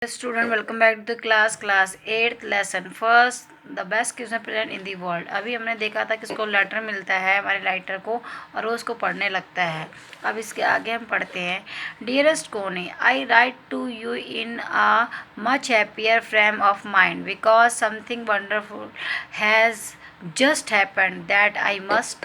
Student welcome back to the class 8th lesson first the best question present in the world. अभी हमने देखा था कि उसको लेटर मिलता है हमारे राइटर को और वो उसको पढ़ने लगता है। अब इसके आगे हम पढ़ते हैं। डियरेस्ट कोने, I write to you in a much happier frame of mind because something wonderful has just happened that I must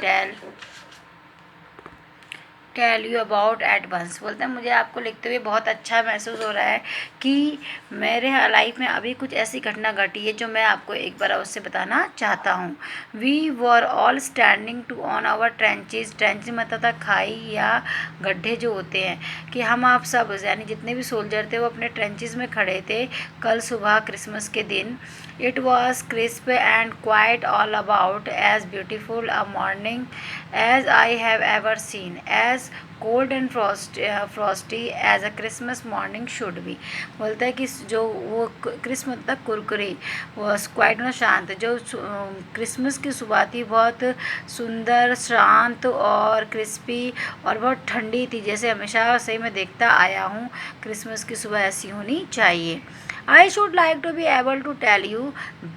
tell you about at once. बोलते हैं मुझे आपको लिखते हुए बहुत अच्छा महसूस हो रहा है कि मेरे लाइफ में अभी कुछ ऐसी घटना घटी है जो मैं आपको एक बार उससे बताना चाहता हूँ। We were all standing to on our trenches. Trench मतलब था खाई या गड्ढे जो होते हैं, कि हम आप सब यानी जितने भी सोल्जर थे वो अपने ट्रेंचेज में खड़े थे कल सुबह क्रिसमस के दिन। It was crisp and quite all about as beautiful a morning as I have ever seen, as cold and frosty as a Christmas morning should be। बोलता है कि जो वो क्रिसमस तक कुरकुरी, वो क्वाइट में शांत, जो क्रिसमस की सुबह थी बहुत सुंदर, शांत और क्रिस्पी और बहुत ठंडी थी, जैसे हमेशा सही मैं देखता आया हूँ क्रिसमस की सुबह ऐसी होनी चाहिए। I should like to be able to tell you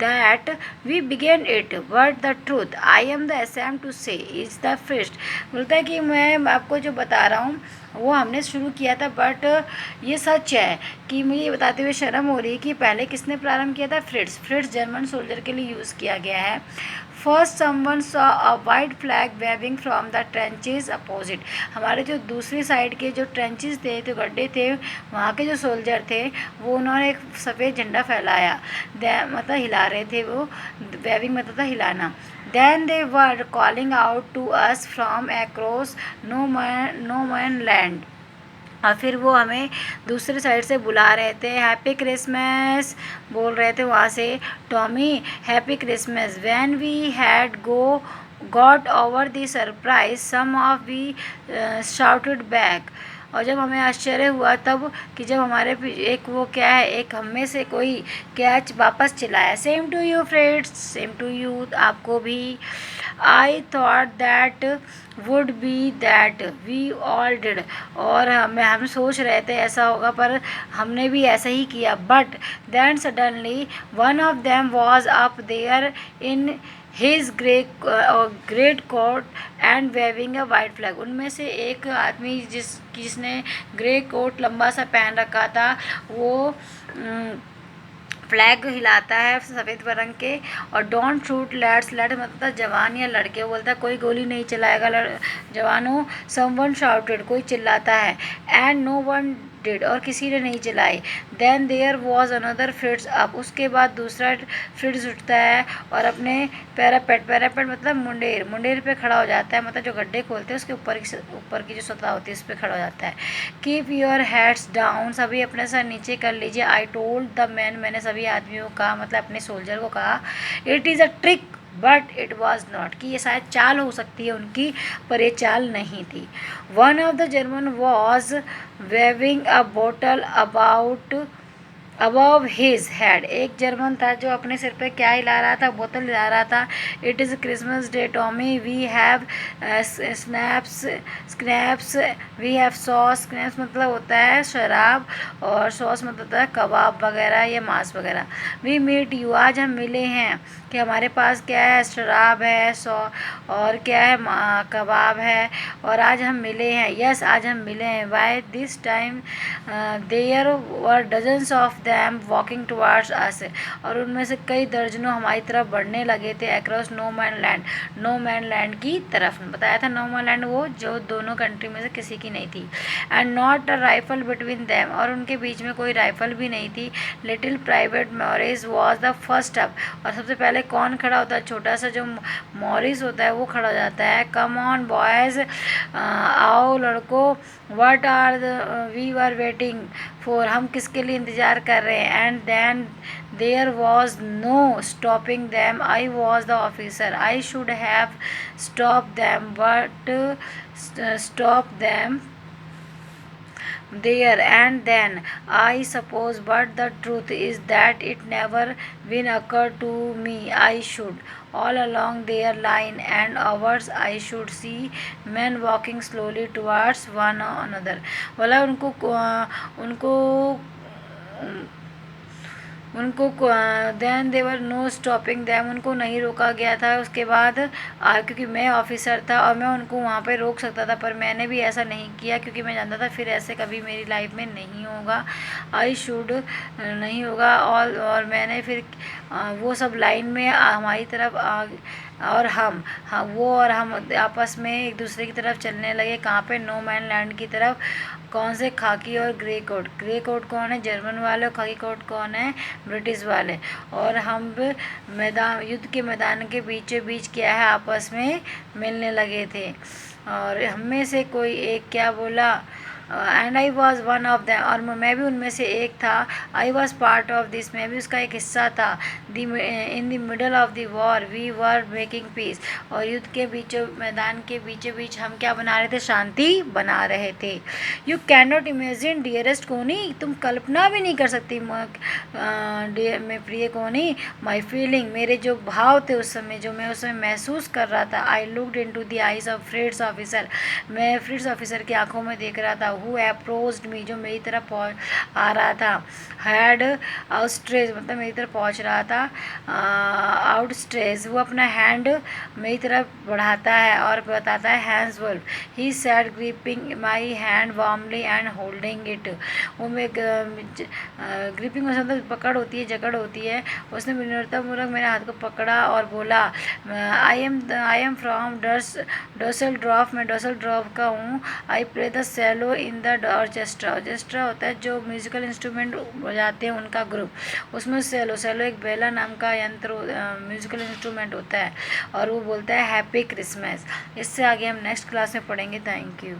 that we began it, but the truth I am the ashamed to say is the first। बोलता है कि मैं आपको जो बता रहा हूँ वो हमने शुरू किया था, बट ये सच है कि मुझे ये बताते हुए शर्म हो रही है कि पहले किसने प्रारंभ किया था। फ्रिट्स जर्मन सोल्जर के लिए यूज़ किया गया है। First someone saw a white flag waving from the trenches opposite. हमारे जो दूसरी साइड के जो ट्रेंचेज थे, जो गड्ढे थे, वहाँ के जो सोल्जर थे वो उन्होंने एक सफ़ेद झंडा फैलाया। मतलब हिला रहे थे वो, वेविंग मतलब था हिलाना। Then they were calling out to us from across no man land। और फिर वो हमें दूसरी साइड से बुला रहे थे। हैप्पी क्रिसमस बोल रहे थे वहाँ से। Tommy happy Christmas. When we had got over the surprise some of we shouted back. और जब हमें आश्चर्य हुआ तब कि जब हमारे एक वो क्या है, एक हम में से कोई कैच वापस चिल्लाया, same to you friends, same to you, आपको भी। I thought that would be that we all did. और हम सोच रहे थे ऐसा होगा, पर हमने भी ऐसा ही किया। But then suddenly one of them was up there in his great coat and waving a white flag. उनमें से एक आदमी जिसने ग्रे कोट लंबा सा पहन रखा था, वो फ्लैग हिलाता है सफ़ेद रंग के। और डोंट शूट लेट्स, लेट मतलब जवान या लड़के, बोलता है कोई गोली नहीं चलाएगा जवानों। समवन शाउटेड, कोई चिल्लाता है। एंड नो वन डिड, और किसी ने नहीं चलाई। Then there was another Fritz up, उसके बाद दूसरा फ्रिट्स उठता है और अपने पैरापेट मतलब मुंडेर पे खड़ा हो जाता है, मतलब जो गड्ढे खोलते हैं उसके ऊपर की जो सतह होती है उस पर खड़ा हो जाता है। कीप योर हेड्स डाउन, सभी अपने सर नीचे कर लीजिए। आई टोल्ड द मैन, मैंने सभी आदमियों को कहा, मतलब अपने सोल्जर को कहा। It is a trick but it was not, कि ये शायद चाल हो सकती है उनकी, पर ये चाल नहीं थी। One of the German was waving a bottle about his head. एक जर्मन था जो अपने सिर पे क्या हिला रहा था, बोतल हिला रहा था। It is Christmas day Tommy, we have schnapps, we have sauce. Schnapps मतलब होता है शराब और सॉस मतलब होता है कबाब वगैरह या मांस वगैरह। वी मीट यू, आज हम मिले हैं, कि हमारे पास क्या है, शराब है, और क्या है, कबाब है, और आज हम मिले हैं। यस, आज हम मिले हैं। By this time there were dozens of them walking towards us, और उनमें से कई दर्जनों हमारी तरफ बढ़ने लगे थे। Across no man land, no man land की तरफ। बताया था नो मैन लैंड वो जो दोनों कंट्री में से किसी की नहीं थी। And not a rifle between them, और उनके बीच में कोई राइफल भी नहीं थी। Little private Morris was the first up, और सबसे पहले कौन खड़ा होता है, छोटा सा जो मॉरिस होता है वो खड़ा हो जाता है। कम ऑन बॉयज़, आओ लड़कों, what are we were waiting for, हम किसके लिए इंतज़ार कर रहे हैं। And then there was no stopping them, I was the officer, I should have stop them but stop them there and then, I suppose, but the truth is that it never been occurred to me I should, all along their line and ours, I should see men walking slowly towards one another। बोला उनको उनको then देवर no stopping them, उनको नहीं रोका गया था। उसके बाद क्योंकि मैं ऑफिसर था और मैं उनको वहाँ पे रोक सकता था, पर मैंने भी ऐसा नहीं किया क्योंकि मैं जानता था फिर ऐसे कभी मेरी लाइफ में नहीं होगा, आई शुड नहीं होगा। और मैंने फिर वो सब लाइन में हमारी तरफ और हम, हाँ, वो और हम आपस में एक दूसरे की तरफ चलने लगे। कहाँ पे? नो मैन लैंड की तरफ। कौन से? खाकी और ग्रे कोट। ग्रे कोट कौन है? जर्मन वाले। और खाकी कोट कौन है? ब्रिटिश वाले। और हम मैदान, युद्ध के मैदान के बीचों बीच क्या है, आपस में मिलने लगे थे। और हम में से कोई एक क्या बोला? And I was one of them, और मैं भी उनमें से एक था। I was part of this, मैं भी उसका एक हिस्सा था। In the middle of the war we were making peace, और युद्ध के बीचों, मैदान के बीचों बीच हम क्या बना रहे थे? शांति बना रहे थे। You can not imagine dearest कोनी, तुम कल्पना भी नहीं कर सकती मैं प्रिय कोनी, माई फीलिंग, मेरे जो भाव थे उस समय, जो मैं उस समय महसूस कर रहा था। I looked into the eyes of Fritz officer, मैं फ्रिट्स ऑफिसर की आंखों में देख रहा था। हु अप्रोच्ड मी, जो मेरी तरफ आ रहा था। हैड आउटस्ट्रेच, मतलब मेरी तरफ पहुंच रहा था। आउटस्ट्रेच, वो अपना हैंड मेरी तरफ बढ़ाता है और बताता है Hans Wolf. He said gripping my hand warmly and holding it, वो मैं ग्रिपिंग मतलब पकड़ होती है, जकड़ होती है। उसने विनम्रतापूर्वक मेरे हाथ को पकड़ा और बोला, I am from Dusseldorf, मैं डर्सल ड्रॉफ का हूँ। I play the cello in the orchestra, orchestra होता है जो म्यूजिकल इंस्ट्रूमेंट बजाते हैं उनका ग्रुप, उसमें सेलो, सेलो एक बेला नाम का यंत्र, म्यूजिकल इंस्ट्रूमेंट होता है। और वो बोलता है हैप्पी क्रिसमस। इससे आगे हम नेक्स्ट क्लास में पढ़ेंगे। Thank you.